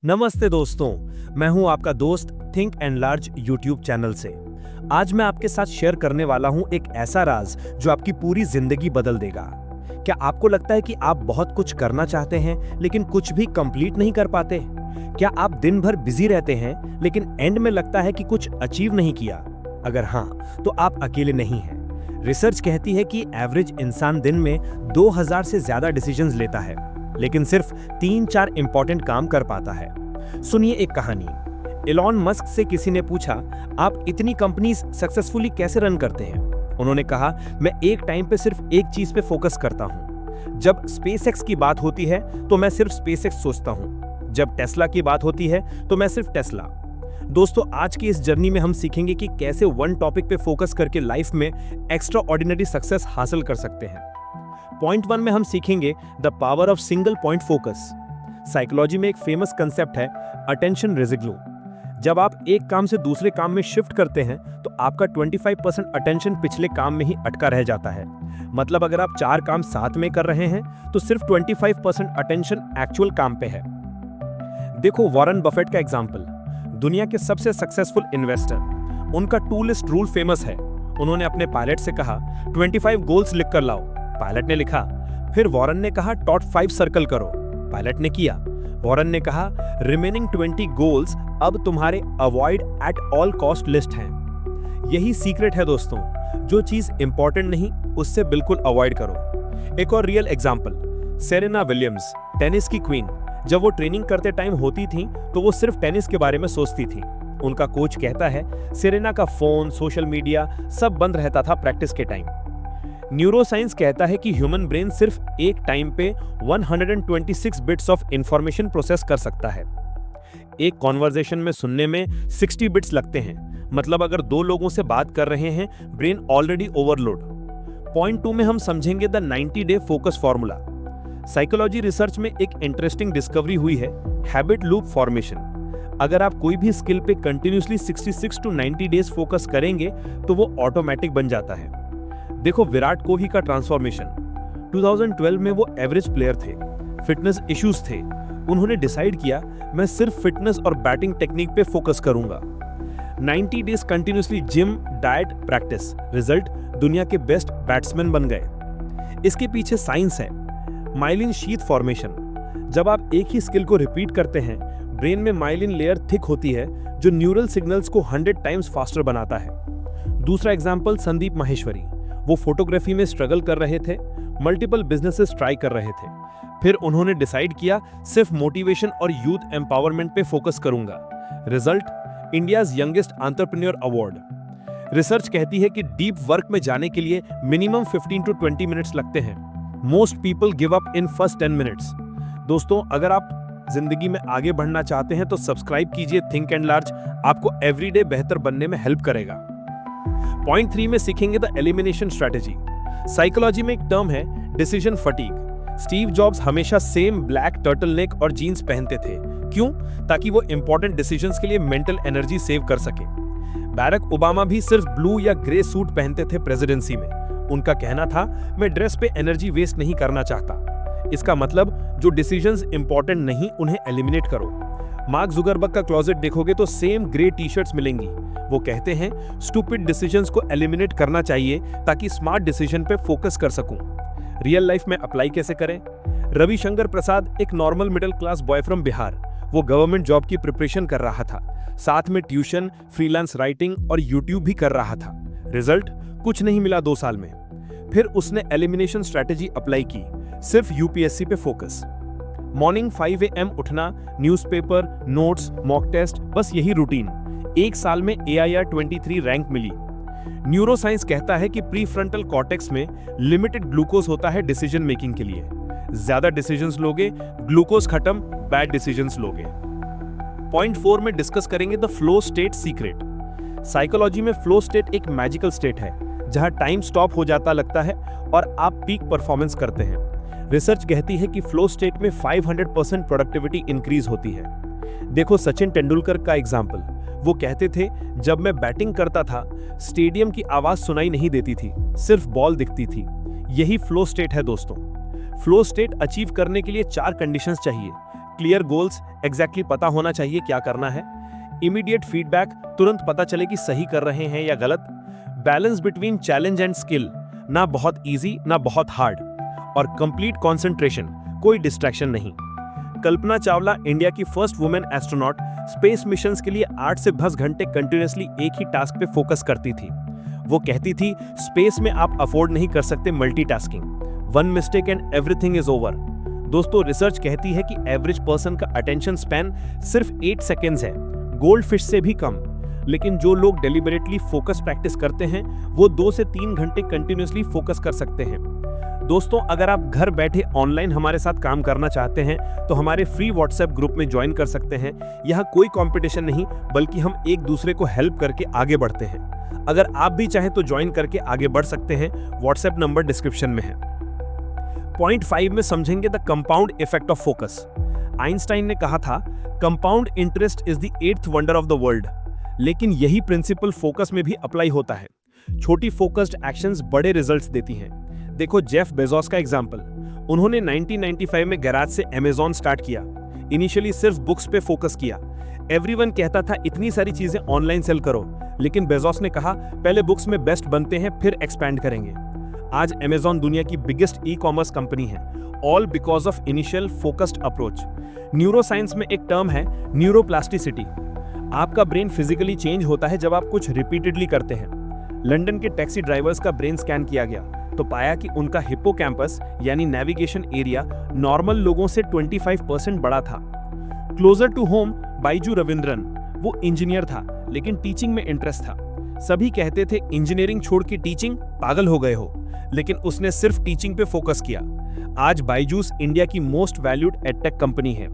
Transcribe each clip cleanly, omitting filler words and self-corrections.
नमस्ते दोस्तों, मैं हूं आपका दोस्त think and large YouTube channel से। आज मैं आपके साथ शेयर करने वाला हूं एक ऐसा राज जो आपकी पूरी जिंदगी बदल देगा। क्या आपको लगता है कि आप बहुत कुछ करना चाहते हैं लेकिन कुछ भी कंप्लीट नहीं कर पाते? क्या आप दिन भर बिजी रहते हैं लेकिन एंड में लगता है कि कुछ अचीव नहीं किया? अगर हाँ, तो आप अकेले नहीं हैं। रिसर्च कहती है कि एवरेज इंसान दिन में 2000 से ज्यादा डिसीजंस लेता है, लेकिन सिर्फ 3-4 इंपॉर्टेंट काम कर पाता है। सुनिए एक कहानी। एलॉन मस्क से किसी ने पूछा, आप इतनी कंपनीज सक्सेसफुली कैसे रन करते हैं? उन्होंने कहा, मैं एक टाइम पे सिर्फ एक चीज पे फोकस करता हूं। जब स्पेसएक्स की बात होती है तो मैं सिर्फ स्पेसएक्स सोचता हूं। जब टेस्ला की बात होती है तो मैं सिर्फ टेस्ला। दोस्तों, आज की इस जर्नी में हम सीखेंगे कि कैसे वन टॉपिक पे फोकस करके लाइफ में एक्स्ट्रा ऑर्डिनरी सक्सेस हासिल कर सकते हैं। पॉइंट 1 में हम सीखेंगे the power of single point focus. Psychology में एक फेमस कंसेप्ट है अटेंशन रेजिड्यू। जब आप एक काम से दूसरे काम में शिफ्ट करते हैं तो आपका 25% अटेंशन पिछले काम में ही अटका रह जाता है। मतलब अगर आप 4 काम साथ में कर रहे हैं तो सिर्फ 25% अटेंशन एक्चुअल काम पे है। देखो वॉरेन बफेट का एग्जाम्पल, दुनिया के सबसे सक्सेसफुल इन्वेस्टर। उनका टू लिस्ट रूल फेमस है। उन्होंने अपने पायलट से कहा 25 गोल्स लिख कर लाओ। पायलट ने लिखा। फिर वॉरेन ने कहा टॉप 5 सर्कल करो। पायलट ने किया। वॉरेन ने कहा रिमेनिंग 20 गोल्स अब तुम्हारे avoid at all cost list हैं। यही सीक्रेट है दोस्तों, जो चीज इंपॉर्टेंट नहीं उससे बिल्कुल अवॉइड करो। एक और real example, Serena Williams, tennis की क्वीन। जब वो ट्रेनिंग करते टाइम होती थी तो वो सिर्फ टेनिस के बारे में सोचती थी। उनका कोच कहता है सेरेना का फोन, सोशल मीडिया सब बंद रहता था प्रैक्टिस के टाइम। न्यूरोसाइंस कहता है कि ह्यूमन ब्रेन सिर्फ एक टाइम पे 126 बिट्स ऑफ इंफॉर्मेशन प्रोसेस कर सकता है। एक कॉन्वर्सेशन में सुनने में 60 बिट्स लगते हैं। मतलब अगर 2 लोगों से बात कर रहे हैं, ब्रेन ऑलरेडी ओवरलोड। पॉइंट 2 में हम समझेंगे the 90 day focus formula. Psychology research में एक इंटरेस्टिंग डिस्कवरी हुई है, हैबिट लूप फॉर्मेशन। अगर आप कोई भी स्किल पे कंटिन्यूसली 66 to 90 डेज फोकस करेंगे तो वो ऑटोमेटिक बन जाता है। देखो विराट कोहली का ट्रांसफॉर्मेशन। 2012 में वो एवरेज प्लेयर थे, फिटनेस इश्यूज थे। उन्होंने डिसाइड किया मैं सिर्फ फिटनेस और बैटिंग टेक्निक पे फोकस करूंगा। 90 days continuously gym, diet, practice, result दुनिया के बेस्ट बैट्समैन बन गए। इसके पीछे साइंस है, माइलिन शीथ फॉर्मेशन। जब आप एक ही स्किल को रिपीट करते हैं, ब्रेन में माइलिन लेयर थिक होती है जो न्यूरल सिग्नल्स को 100 टाइम्स फास्टर बनाता है। दूसरा एग्जांपल, संदीप माहेश्वरी। वो फोटोग्राफी में स्ट्रगल कर रहे थे, मल्टीपल बिजनेसेस ट्राई कर रहे थे। फिर उन्होंने डिसाइड किया सिर्फ मोटिवेशन और यूथ एम्पावरमेंट पे फोकस करूंगा। Result, India's youngest entrepreneur award. Research कहती है कि डीप वर्क में जाने के लिए मिनिमम 15 to 20 मिनट्स लगते हैं। Most people give up in first 10 minutes. दोस्तों, अगर आप जिंदगी में आगे बढ़ना चाहते हैं तो सब्सक्राइब कीजिए थिंक एंड लार्ज, आपको एवरीडे बेहतर बनने में हेल्प करेगा। पॉइंट 3 में सीखेंगे द एलिमिनेशन स्ट्रेटेजी। साइकोलॉजी में एक टर्म है डिसीजन फटीग। स्टीव जॉब्स हमेशा सेम ब्लैक टर्टलनेक और जीन्स पहनते थे। क्यों? ताकि वो इंपॉर्टेंट डिसीजंस के लिए मेंटल एनर्जी सेव कर सके। बैरक ओबामा भी सिर्फ ब्लू या ग्रे सूट पहनते थे प्रेसिडेंसी में। उनका कहना था मैं ड्रेस पे एनर्जी वेस्ट नहीं करना चाहता। इसका मतलब जो डिसीजंस इंपॉर्टेंट नहीं उन्हें एलिमिनेट करो। मार्क जुकरबर्ग का क्लोजेट देखोगे तो सेम ग्रे टी शर्ट्स मिलेंगी। वो कहते हैं स्टूपिड डिसीजंस को एलिमिनेट करना चाहिए ताकि स्मार्ट डिसीजन पे फोकस कर सकूं। रियल लाइफ में अप्लाई कैसे करें? रविशंकर प्रसाद एक normal middle class boy from Bihar. वो गवर्नमेंट जॉब की प्रिपरेशन कर रहा था, साथ में ट्यूशन, फ्रीलांस राइटिंग और यूट्यूब भी कर रहा था। रिजल्ट, कुछ नहीं मिला 2 साल में। फिर उसने एलिमिनेशन स्ट्रेटेजी अप्लाई की, सिर्फ यूपीएससी पे फोकस। मॉर्निंग 5 AM उठना, न्यूज़पेपर, नोट्स, मॉक टेस्ट, बस यही रूटीन। 1 साल में AIR 23 रैंक मिली। न्यूरोसाइंस कहता है कि प्रीफ्रंटल कॉर्टेक्स में लिमिटेड ग्लूकोज होता है डिसीजन मेकिंग के लिए। ज्यादा डिसीजंस लोगे, ग्लूकोज खत्म, बैड डिसीजंस लोगे। पॉइंट 4 में डिस्कस करेंगे the flow state secret. Psychology में फ्लो स्टेट एक मैजिकल स्टेट है जहां टाइम स्टॉप हो जाता लगता है और आप पीक परफॉर्मेंस करते हैं। रिसर्च कहती है कि फ्लो स्टेट में 500% प्रोडक्टिविटी इंक्रीज होती है। देखो सचिन तेंदुलकर का एग्जाम्पल। वो कहते थे जब मैं बैटिंग करता था स्टेडियम की आवाज सुनाई नहीं देती थी, सिर्फ बॉल दिखती थी। यही फ्लो स्टेट है दोस्तों। फ्लो स्टेट अचीव करने के लिए 4 कंडीशंस चाहिए। क्लियर गोल्स, एग्जैक्टली पता होना चाहिए क्या करना है। इमीडिएट फीडबैक, तुरंत पता चले कि सही कर रहे हैं या गलत। Balance between challenge and skill, ना बहुत इजी ना बहुत हार्ड। और कंप्लीट कंसंट्रेशन, कोई डिस्ट्रैक्शन नहीं। कल्पना चावला, इंडिया की first women astronaut, space missions के लिए 8 से 10 घंटे कंटिन्यूअसली एक ही टास्क पे फोकस करती थी। वो कहती थी, स्पेस में आप अफोर्ड नहीं कर सकते multitasking. One mistake and everything is over. दोस्तों, रिसर्च कहती है कि एवरेज पर्सन का अटेंशन स्पैन सिर्फ 8 सेकेंड्स है, गोल्ड फिश से भी कम। लेकिन जो लोग डेलिबरेटली फोकस प्रैक्टिस करते हैं, वो 2 से 3 घंटे कंटिन्यूअसली फोकस कर सकते हैं। दोस्तों, अगर आप घर बैठे ऑनलाइन हमारे साथ काम करना चाहते हैं तो हमारे फ्री व्हाट्सएप ग्रुप में ज्वाइन कर सकते हैं। यहाँ कोई कंपटीशन नहीं, बल्कि हम एक दूसरे को हेल्प करके आगे बढ़ते हैं। अगर आप भी चाहें तो ज्वाइन करके आगे बढ़ सकते हैं। व्हाट्सएप नंबर डिस्क्रिप्शन में है। पॉइंट 5 में समझेंगे the compound effect of focus. Einstein ने कहा था, compound interest is the 8th wonder of the world. लेकिन यही प्रिंसिपल फोकस में भी अप्लाई होता है। छोटी फोकस्ड एक्शंस बड़े रिजल्ट्स देती हैं। देखो जेफ बेजोस का एग्जांपल। उन्होंने 1995 में गैराज से अमेज़न स्टार्ट किया। इनिशियली सिर्फ बुक्स पे फोकस किया। एवरीवन कहता था इतनी सारी चीजें ऑनलाइन सेल करो, लेकिन बेजोस ने कहा पहले बुक्स में बेस्ट बनते हैं फिर एक्सपैंड करेंगे। आज अमेज़न दुनिया की बिगेस्ट ई-कॉमर्स कंपनी है, all because of initial focused approach. Neuroscience में एक टर्म है न्यूरोप्लास्टिसिटी। आपका ब्रेन फिजिकली चेंज होता है जब आप कुछ रिपीटेडली करते हैं। लंदन के टैक्सी ड्राइवर्स का ब्रेन स्कैन किया गया तो पाया कि उनका हिप्पोकैम्पस यानी नेविगेशन एरिया नॉर्मल लोगों से 25% बड़ा था। Closer to home, Byju Raveendran, वो इंजीनियर था लेकिन टीचिंग में इंटरेस्ट था। सभी कहते थे इंजीनियरिंग छोड़ के टीचिंग, पागल हो गए हो, लेकिन उसने सिर्फ टीचिंग पे फोकस किया। आज बाइजूस इंडिया की मोस्ट वैल्यूड एडटेक कंपनी है।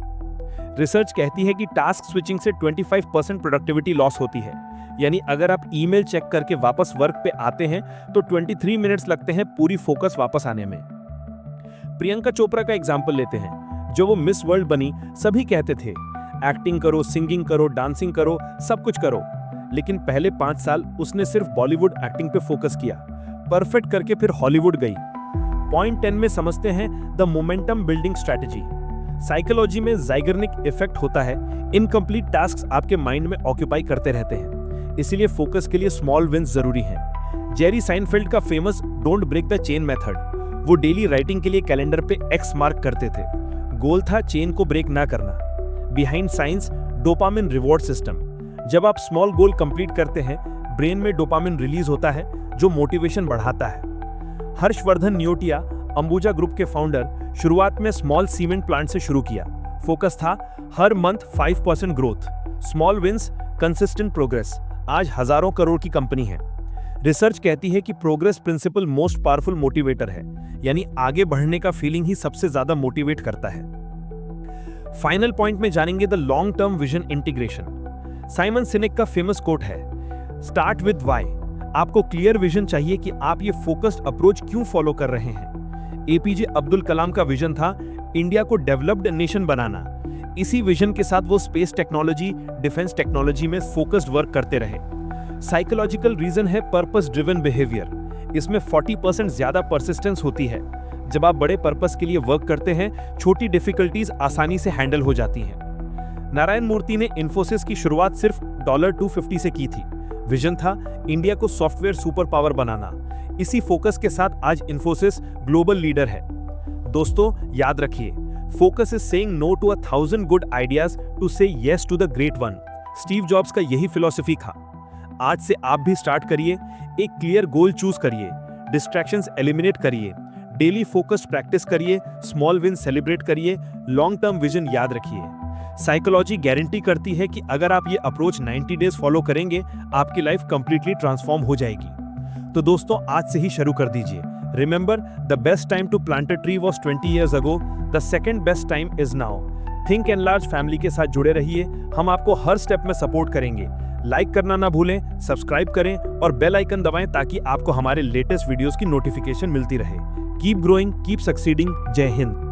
रिसर्च कहती है कि टास्क स्विचिंग से 25% प्रोडक्टिविटी लॉस होती है। यानी अगर आप ईमेल चेक करके वापस वर्क पे आते हैं तो 23 मिनट्स लगते हैं पूरी फोकस वापस आने में। प्रियंका चोपड़ा का एग्जाम्पल लेते हैं। जो वो मिस वर्ल्ड बनी, सभी कहते थे एक्टिंग करो, सिंगिंग करो, डांसिंग करो, सब कुछ करो। लेकिन पहले 5 साल उसने सिर्फ बॉलीवुड एक्टिंग पे फोकस किया, परफेक्ट करके फिर हॉलीवुड गई। पॉइंट 10 में समझते हैं the momentum building strategy. Psychology में ज़ाइगर्निक इफेक्ट होता है। इनकम्प्लीट टास्क्स आपके माइंड में ऑक्यूपाई करते रहते हैं, इसीलिए फोकस के लिए स्मॉल विंस जरूरी हैं। जेरी साइनफेल्ड का famous don't break the chain method, वो डेली राइटिंग के लिए कैलेंडर पे एक्स मार्क करते थे। गोल था चेन को ब्रेक ना करना। Behind science, dopamine reward system. जब आप स्मॉल गोल कंप्लीट करते हैं, ब्रेन में डोपामिन रिलीज होता है जो मोटिवेशन बढ़ाता है। हर्षवर्धन न्योटिया, अंबुजा ग्रुप के फाउंडर, शुरुआत में स्मॉल सीमेंट प्लांट से शुरू किया। फोकस था हर month 5% growth, small wins, consistent progress. आज हजारों करोड़ की कंपनी है। रिसर्च कहती है कि progress principle most powerful motivator है, यानी आगे बढ़ने का फीलिंग ही सबसे ज्यादा मोटिवेट करता है। फाइनल पॉइंट में जानेंगे the long term vision integration. Simon Sinek का फेमस कोट है, स्टार्ट विद व्हाई। आपको क्लियर विजन चाहिए कि आप ये फोकस्ड अप्रोच क्यों फॉलो कर रहे हैं। एपीजे अब्दुल कलाम का विजन था इंडिया को डेवलप्ड नेशन बनाना। इसी विजन के साथ वो स्पेस टेक्नोलॉजी, डिफेंस टेक्नोलॉजी में फोकस्ड वर्क करते रहे। साइकोलॉजिकल रीजन है पर्पस ड्रिवन बिहेवियर। इसमें 40% ज्यादा परसिस्टेंस होती है। जब आप बड़े पर्पस के लिए वर्क करते हैं, छोटी डिफिकल्टीज आसानी से हैंडल हो जाती हैं। नारायण मूर्ति ने इन्फोसिस की शुरुआत सिर्फ $250 से की थी। विजन था इंडिया को सॉफ्टवेयर सुपर पावर बनाना। इसी फोकस के साथ आज इन्फोसिस ग्लोबल लीडर है। दोस्तों, याद रखिए, focus is saying no to 1000 good ideas to say yes to the great one. Steve Jobs का यही फिलॉसफी था। आज से आप भी स्टार्ट करिए, एक क्लियर गोल चूज करिए, डिस्ट्रैक्शंस एलिमिनेट करिए, डेली फोकस्ड प्रैक्टिस करिए, स्मॉल विन सेलिब्रेट करिए, लॉन्ग टर्म विजन याद रखिए। साइकोलॉजी गारंटी करती है कि अगर आप ये अप्रोच 90 डेज फॉलो करेंगे, आपकी लाइफ कंप्लीटली ट्रांसफॉर्म हो जाएगी। तो दोस्तों, आज से ही शुरू कर दीजिए। Remember, the best time to plant a tree was 20 years ago, the second best time is now. Think and large family के साथ जुड़े रहिए, हम आपको हर स्टेप में सपोर्ट करेंगे। लाइक करना ना भूलें, सब्सक्राइब करें और बेल आइकन दबाएं ताकि आपको हमारे लेटेस्ट वीडियोस की नोटिफिकेशन मिलती रहे। Keep growing, keep succeeding. जय हिंद।